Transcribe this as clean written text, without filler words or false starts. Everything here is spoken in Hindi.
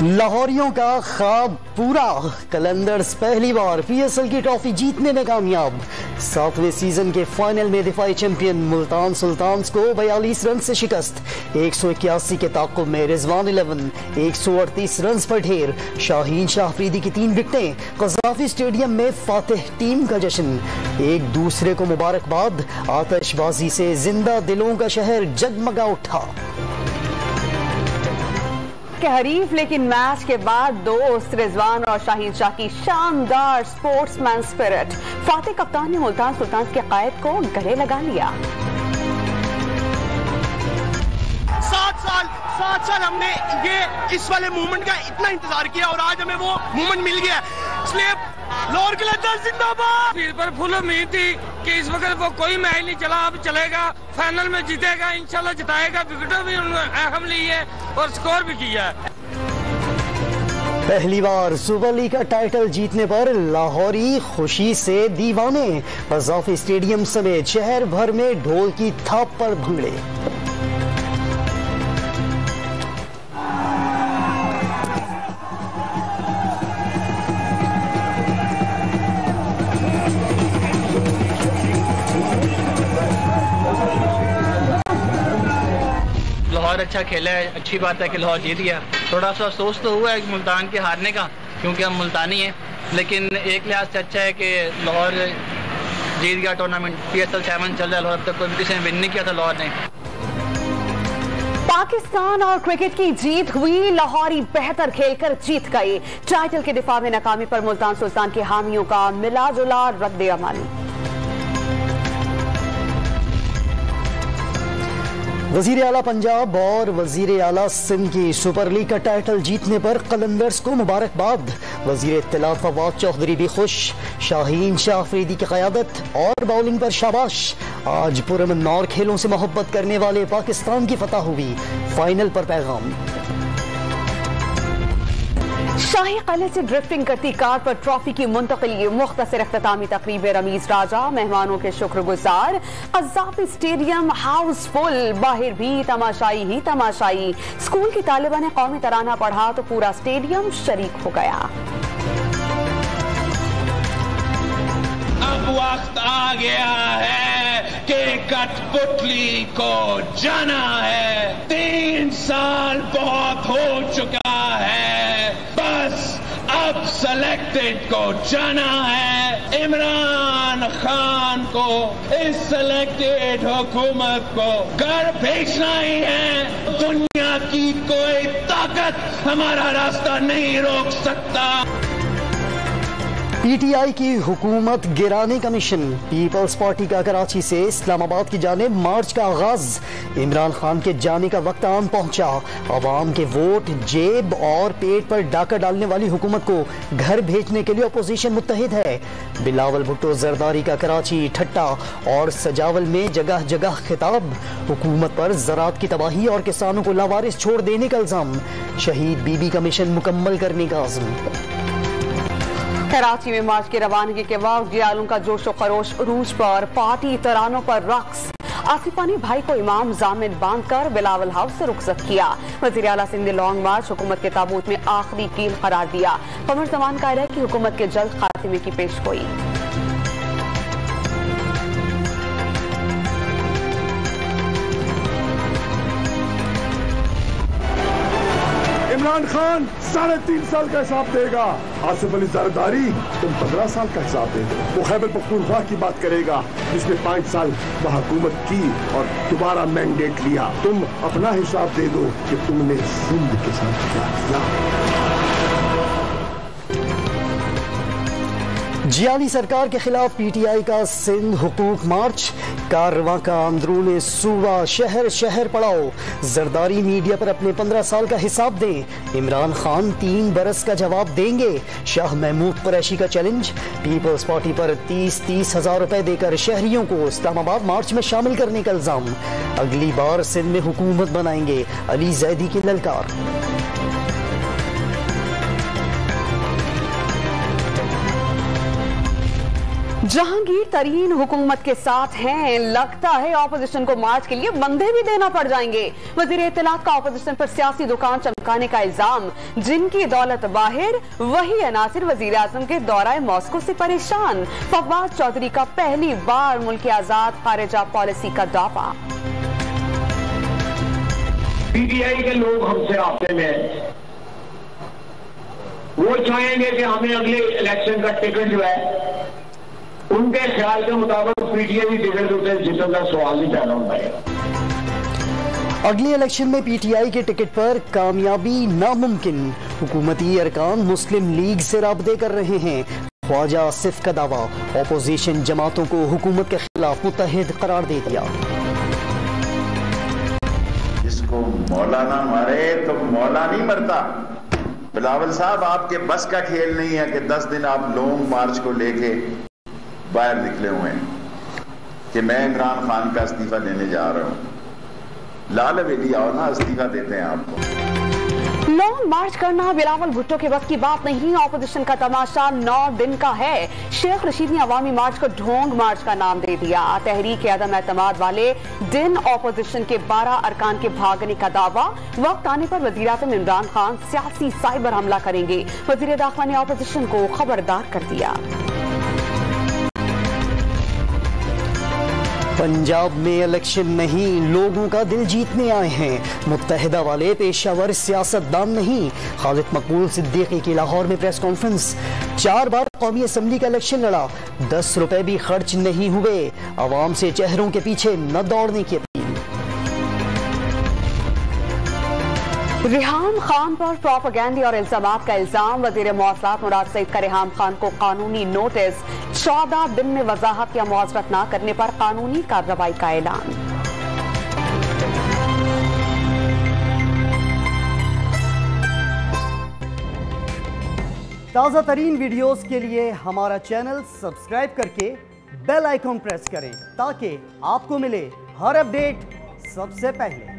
लाहौरियों का ख्वाब पूरा। कलंदर्स पहली बार पीएसएल की ट्रॉफी जीतने में कामयाब। 7वें सीजन के फाइनल में दिफाई चैंपियन मुल्तान सुल्तान्स को 42 रन से शिकस्त। 181 के ताक़ुब में रिजवान 11 138 रन पर ढेर। शाहीन शाह अफरीदी की 3 विकेटें। क़ज़ाफ़ी स्टेडियम में फातिह टीम का जश्न। एक दूसरे को मुबारकबाद। आतिशबाजी से जिंदा दिलों का शहर जगमगा उठा के हरीफ, लेकिन मैच के बाद दोस्त रिजवान और शाहीन शाह की शानदार स्पोर्ट्समैन स्पिरिट। फातिह कप्तान ने मुल्तान सुल्तान के कायद को गले लगा लिया। 7 साल हमने ये इस वाले मूवमेंट का इतना इंतजार किया और आज हमें वो मूवमेंट मिल गया। इसलिए लाहौर कलंदर्स जिंदाबाद। फील्ड पर फुल उम्मीद थी कि इस वक्त वो कोई मैच नहीं चला, अब चलेगा, फाइनल में जीतेगा, इंशाल्लाह जिताएगा। विकेटों भी उन्होंने अहम ली है और स्कोर भी किया है। पहली बार सुपर लीग का टाइटल जीतने पर लाहौरी खुशी से दीवाने। क़ज़ाफ़ी स्टेडियम समेत शहर भर में ढोल की थाप पर भंगड़े। लाहौर अच्छा खेला है, अच्छी बात है कि लाहौर जीत गया। थोड़ा सा अफसोस तो हुआ है मुल्तान के हारने का, क्योंकि हम मुल्तानी हैं, लेकिन एक लिहाज से अच्छा है कि लाहौर जीत गया टूर्नामेंट। PSL 7 चल रहा है, लाहौर अब तक कोई किसी ने विन नहीं किया था लाहौर ने। पाकिस्तान और क्रिकेट की जीत हुई। लाहौरी बेहतर खेलकर जीत गए। टाइटल के दिफा में नाकामी पर मुल्तान सुल्तान के हामियों का मिला जुला रद्द अमल। वजीर आला पंजाब और वजीर आला सिंध की सुपर लीग का टाइटल जीतने पर कलंदर्स को मुबारकबाद। वजीर इत्तलात फवाद चौधरी भी खुश। शाहीन शाह अफरीदी की क़यादत और बॉलिंग पर शाबाश। आज पुरमन्नौर खेलों से मोहब्बत करने वाले पाकिस्तान की फतह हुई। फाइनल पर पैगाम। शाही किले से ड्रिफ्टिंग करती कार पर ट्रॉफी की मुंतकिली। मुख्तसर इख्तितामी तकरीब रमीज राजा मेहमानों के शुक्रगुजार। क़ज़ाफ़ी स्टेडियम हाउसफुल, बाहर भी तमाशाई ही तमाशाई। स्कूल की तालिबा ने कौमी तराना पढ़ा तो पूरा स्टेडियम शरीक हो गया। अब वक्त आ गया है कि कठपुतली को जाना है। 3 साल बहुत हो चुका है, बस अब सेलेक्टेड को जाना है। इमरान खान को, इस सेलेक्टेड हुकूमत को घर भेजना ही है। दुनिया की कोई ताकत हमारा रास्ता नहीं रोक सकता। PTI की हुकूमत गिराने का मिशन। पीपल्स पार्टी का कराची से इस्लामाबाद की जानिब मार्च का आगाज। इमरान खान के जाने का वक्त आन पहुंचा। अवाम के वोट जेब और पेट पर डाका डालने वाली हुकूमत को घर भेजने के लिए अपोजिशन मुत्तहिद है। बिलावल भुट्टो जरदारी का कराची, ठट्टा और सजावल में जगह जगह खिताब। हुकूमत पर ज़राअत की तबाही और किसानों को लावारिस छोड़ देने का इल्जाम। शहीद बीबी का मिशन मुकम्मल करने का आज़म। कराची में मार्च की रवानगी के वक्त जियालों का जोश व खरोश उरूज पर। पार्टी तरानों पर रक्स। आसिफानी भाई को इमाम जामिन बांधकर बिलावल हाउस से रुखसत किया। वज़ीर आला सिंध ने लॉन्ग मार्च हुकूमत के ताबूत में आखिरी कील करार दिया। कमर जमान का है कि हुकूमत के जल्द खात्मे की पेशगोई। इमरान खान 3.5 साल का हिसाब देगा। आसिफ अली जरदारी तुम 15 साल का हिसाब दे दो। वो खैबर पख्तूनख्वा की बात करेगा जिसने 5 साल वह हुकूमत की और दोबारा मैंडेट लिया। तुम अपना हिसाब दे दो कि तुमने सिंध के साथ क्या किया। जियाली सरकार के खिलाफ PTI का सिंध हुकूक मार्च। कारवां का अंदरूनी सूबा शहर शहर पड़ाओ। जरदारी मीडिया पर अपने 15 साल का हिसाब दें। इमरान खान 3 बरस का जवाब देंगे। शाह महमूद कुरैशी का चैलेंज। पीपल्स पार्टी पर 30-30 हजार रुपए देकर शहरियों को इस्लामाबाद मार्च में शामिल करने का इल्जाम। अगली बार सिंध में हुकूमत बनाएंगे, अली जैदी की ललकार। जहांगीर तरीन हुकूमत के साथ हैं, लगता है ऑपोजिशन को मार्च के लिए बंदे भी देना पड़ जाएंगे। वजीर इत्तलात का ऑपोजिशन पर सियासी दुकान चमकाने का इल्जाम, जिनकी दौलत बाहर वही अनासिर वजीर आजम के दौरा मॉस्को से परेशान। फवाद चौधरी का पहली बार मुल्क आजाद खारिजा पॉलिसी का दावा। पीटीआई के लोग हमसे रास्ते में हैं, वो चाहेंगे कि हमें अगले इलेक्शन का टिकट जो है उनके ख्याल के मुताबिक पीटीआई की टिकट उसे जीतने का सवाल ही पैदा होता है। अगले इलेक्शन में पीटीआई के टिकट पर कामयाबी नामुमकिन, हुकूमती अरकान मुस्लिम लीग से राब्ते कर रहे हैं। ख्वाजा आसिफ का दावा, ऑपोजिशन जमातों को हुकूमत के खिलाफ मुत्तहिद करार दे दिया। जिसको मौलाना मारे तो मौला नहीं मरता। बिलावल साहब, आपके बस का खेल नहीं है कि 10 दिन आप लॉन्ग मार्च को लेके बाहर निकले हुए हैं कि मैं इमरान खान का इस्तीफा लेने जा रहा हूं। लाल हवेली आओ ना, इस्तीफा देते हैं आपको। लॉन्ग मार्च करना बिलावल भुट्टो के बस की बात नहीं। ऑपोजिशन का तमाशा 9 दिन का है। शेख रशीद ने अवामी मार्च को ढोंग मार्च का नाम दे दिया। तहरीक अदम एतमाद वाले दिन ऑपोजिशन के 12 अरकान के भागने का दावा। वक्त आने पर वजीर आज़म इमरान खान सियासी साइबर हमला करेंगे। वजीर दाखिला ने ऑपोजिशन को खबरदार कर दिया। पंजाब में इलेक्शन नहीं, लोगों का दिल जीतने आए हैं। मुत्तहिदा वाले पेशावर सियासतदान नहीं। खालिद मकबूल सिद्दीकी की लाहौर में प्रेस कॉन्फ्रेंस। 4 बार कौमी असम्बली का इलेक्शन लड़ा, 10 रुपए भी खर्च नहीं हुए। आवाम से चेहरों के पीछे न दौड़ने की अपील। रिहाम खान पर प्रोपेगेंडा और इल्जामात का इल्जाम। वजीर मौसलात मुराद सईद का रिहाम खान को कानूनी नोटिस। 14 दिन में वजाहत या मुआवजत न करने पर कानूनी कार्रवाई का ऐलान। ताज़ा तरीन वीडियोस के लिए हमारा चैनल सब्सक्राइब करके बेल आइकॉन प्रेस करें ताकि आपको मिले हर अपडेट सबसे पहले।